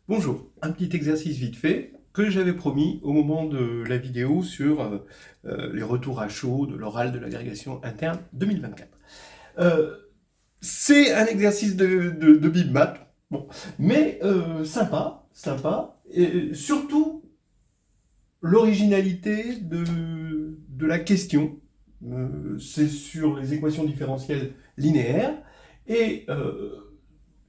Bonjour, un petit exercice vite fait que j'avais promis au moment de la vidéo sur les retours à chaud de l'oral de l'agrégation interne 2024. Euh, c'est un exercice de BibMat, bon, mais sympa, et surtout l'originalité de la question. C'est sur les équations différentielles linéaires, et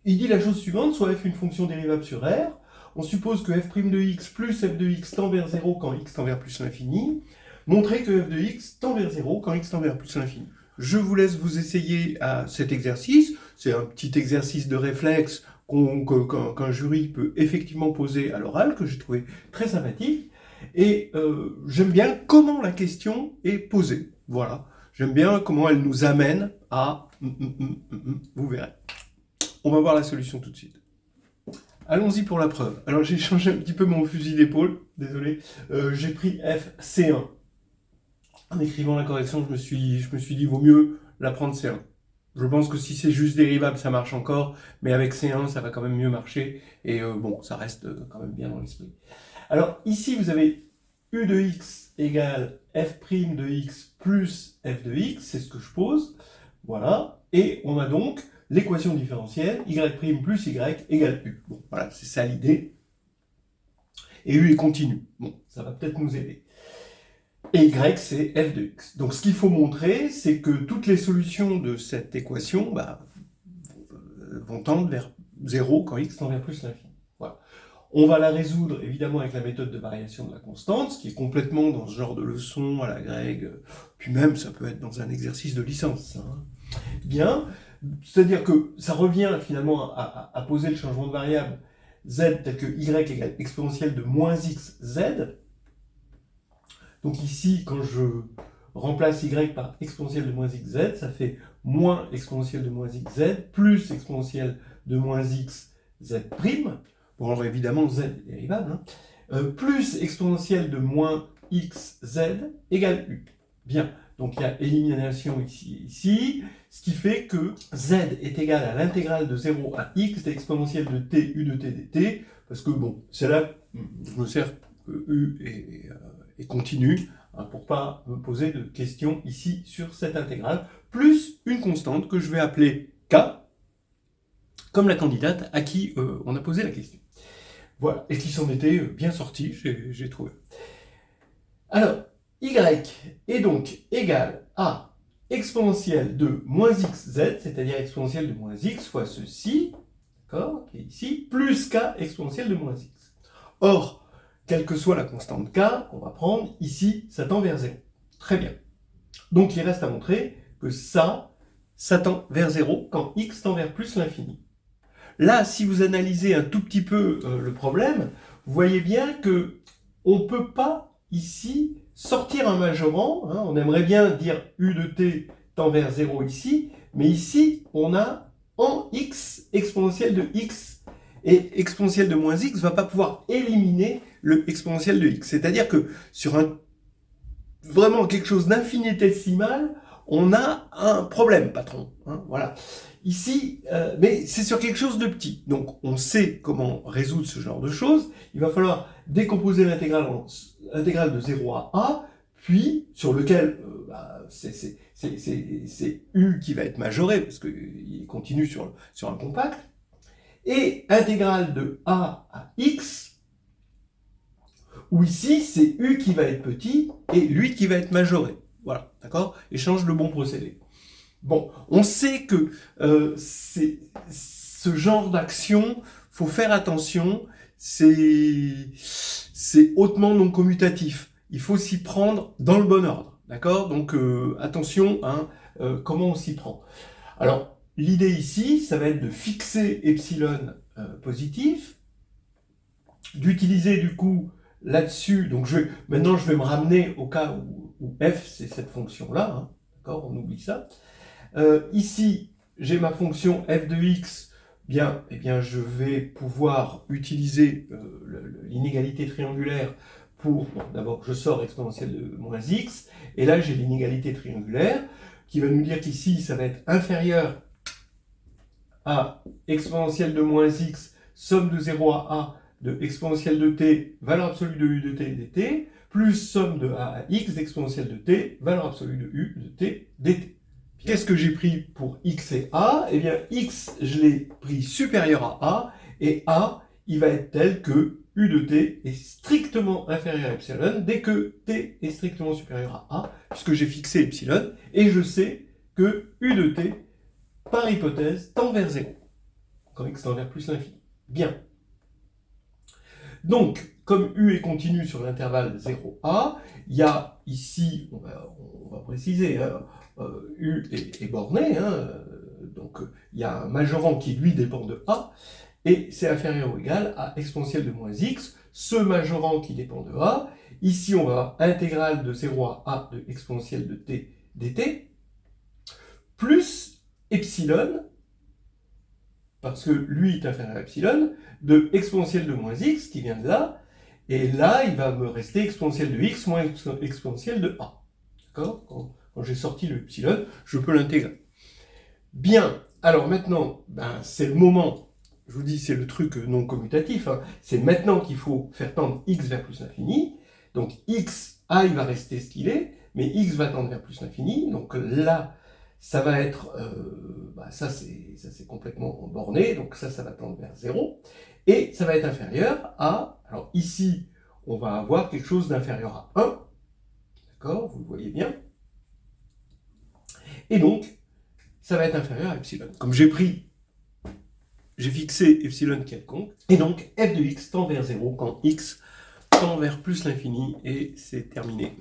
il dit la chose suivante, soit f une fonction dérivable sur R, on suppose que f' de x plus f de x tend vers 0 quand x tend vers plus l'infini, montrer que f de x tend vers 0 quand x tend vers plus l'infini. Je vous laisse vous essayer à cet exercice, c'est un petit exercice de réflexe qu'un jury peut effectivement poser à l'oral, que j'ai trouvé très sympathique, et j'aime bien comment la question est posée, voilà, j'aime bien comment elle nous amène à... vous verrez. On va voir la solution tout de suite. Allons-y pour la preuve. Alors j'ai changé un petit peu mon fusil d'épaule, désolé. J'ai pris FC1. En écrivant la correction, je me suis dit, vaut mieux la prendre C1. Je pense que si c'est juste dérivable, ça marche encore, mais avec C1, ça va quand même mieux marcher, et bon, ça reste quand même bien dans l'esprit. Alors ici, vous avez U de x égale f' de x plus f de x, c'est ce que je pose, voilà, et on a donc l'équation différentielle, y' plus y égale u. Bon, voilà, c'est ça l'idée. Et u est continu. Bon, ça va peut-être nous aider. Et y, c'est f de x. Donc ce qu'il faut montrer, c'est que toutes les solutions de cette équation vont tendre vers 0 quand x tend vers plus l'infini. Voilà. On va la résoudre évidemment avec la méthode de variation de la constante, ce qui est complètement dans ce genre de leçon à la grecque, puis même ça peut être dans un exercice de licence. Hein. Bien, c'est-à-dire que ça revient finalement à poser le changement de variable z tel que y égale exponentielle de moins x z. Donc ici, quand je remplace y par exponentielle de moins x z, ça fait moins exponentielle de moins x z plus exponentielle de moins x z'. Bon, alors évidemment, z est dérivable. Hein, plus exponentielle de moins x z égale u. Bien, donc il y a élimination ici, ce qui fait que z est égal à l'intégrale de 0 à x d'exponentielle de t u de t dt, parce que bon, c'est là que je me sers que u est continu, hein, pour ne pas me poser de questions ici sur cette intégrale, plus une constante que je vais appeler k, comme la candidate à qui on a posé la question. Voilà, et qui s'en était bien sorti, j'ai trouvé. Alors, y est donc égal à exponentielle de moins xz, c'est-à-dire exponentielle de moins x fois ceci, d'accord, qui est ici, plus k exponentielle de moins x. Or, quelle que soit la constante k, on va prendre, ici, ça tend vers 0. Très bien. Donc, il reste à montrer que ça tend vers 0 quand x tend vers plus l'infini. Là, si vous analysez un tout petit peu le problème, vous voyez bien que on ne peut pas, ici, sortir un majorant. Hein, on aimerait bien dire u de t tend vers 0 ici, mais ici, on a en x exponentielle de x. Et exponentielle de moins x ne va pas pouvoir éliminer le exponentielle de x. C'est-à-dire que sur vraiment quelque chose d'infinitésimal, on a un problème, patron. Hein, voilà. Ici, mais c'est sur quelque chose de petit. Donc, on sait comment résoudre ce genre de choses. Il va falloir décomposer l'intégrale en intégrale de 0 à a, puis sur lequel c'est u qui va être majoré, parce qu'il continue sur un compact, et intégrale de a à x, où ici, c'est u qui va être petit, et lui qui va être majoré. Voilà, d'accord? Échange de bons procédés. Bon, on sait que ce genre d'action, faut faire attention, c'est hautement non commutatif. Il faut s'y prendre dans le bon ordre, d'accord? Donc attention, hein, comment on s'y prend. Alors, l'idée ici, ça va être de fixer epsilon positif, d'utiliser du coup là-dessus, donc maintenant je vais me ramener au cas où f c'est cette fonction-là, hein, d'accord? On oublie ça. Ici, j'ai ma fonction f de x, bien, eh bien, je vais pouvoir utiliser l'inégalité triangulaire pour, bon, d'abord, je sors exponentielle de moins x, et là, j'ai l'inégalité triangulaire, qui va nous dire qu'ici, ça va être inférieur à exponentielle de moins x, somme de 0 à a, de exponentielle de t, valeur absolue de u de t dt, plus somme de a à x d'exponentielle de t, valeur absolue de u de t dt. Qu'est-ce que j'ai pris pour x et a? Eh bien, x, je l'ai pris supérieur à a, et a, il va être tel que u de t est strictement inférieur à epsilon dès que t est strictement supérieur à a, puisque j'ai fixé epsilon, et je sais que u de t, par hypothèse, tend vers 0, quand x tend vers plus l'infini. Bien. Donc, comme u est continu sur l'intervalle 0a, il y a ici, on va préciser, hein, u est borné, hein, donc il y a un majorant qui lui dépend de a, et c'est inférieur ou égal à exponentielle de moins x, ce majorant qui dépend de a, ici on va avoir intégrale de 0 à a de exponentielle de t dt, plus epsilon, parce que lui est inférieur à epsilon, de exponentielle de moins x, qui vient de là, et là, il va me rester exponentielle de x moins exponentielle de a. D'accord? Quand j'ai sorti le epsilon, je peux l'intégrer. Bien, alors maintenant, c'est le moment, je vous dis, c'est le truc non commutatif, hein, c'est maintenant qu'il faut faire tendre x vers plus l'infini, donc x, a, il va rester ce qu'il est, mais x va tendre vers plus l'infini, donc là, ça va être, ça c'est complètement borné, donc ça va tendre vers 0, et ça va être inférieur à, alors ici, on va avoir quelque chose d'inférieur à 1, d'accord, vous le voyez bien, et donc, ça va être inférieur à epsilon. Comme j'ai fixé epsilon quelconque, et donc f de x tend vers 0 quand x tend vers plus l'infini, et c'est terminé.